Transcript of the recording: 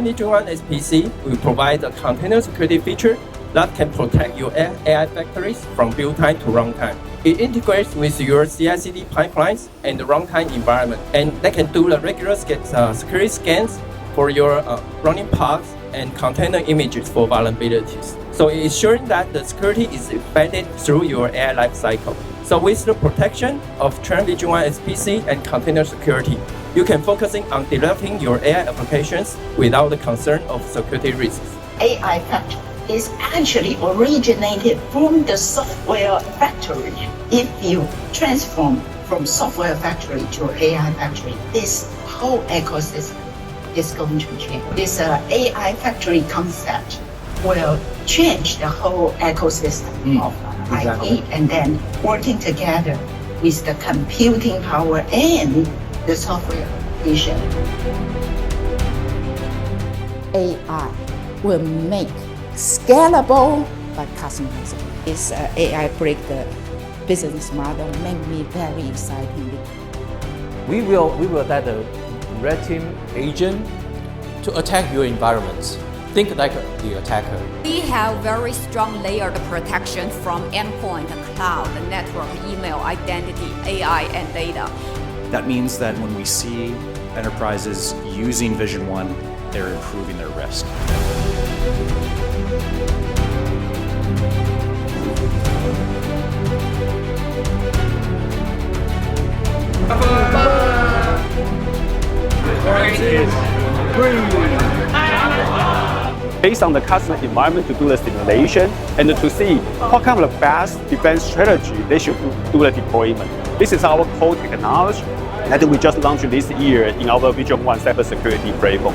Trend Vision One SPC will provide a container security feature that can protect your AI factories from build time to runtime. It integrates with your CI/CD pipelines and the runtime environment, and they can do the regular security scans for your running pods and container images for vulnerabilities. So it is ensuring that the security is embedded through your AI lifecycle. So with the protection of Trend Vision One SPC and container security, you can focus on developing your AI applications without the concern of security risks. AI factory is actually originated from the software factory. If you transform from software factory to AI factory, this whole ecosystem is going to change. This AI factory concept will change the whole ecosystem of IT, and then working together with the computing power and the software vision. AI will make scalable but customizable. This AI break the business model make me very excited. We will let the red team agent to attack your environments. Think like the attacker. We have very strong layered protection from endpoint, cloud, network, email, identity, AI, and data. That means that when we see enterprises using Vision One, they're improving their risk. Based on the customer environment to do the simulation and to see what kind of the best defense strategy they should do the deployment. This is our core technology that we just launched this year in our Vision One cybersecurity framework.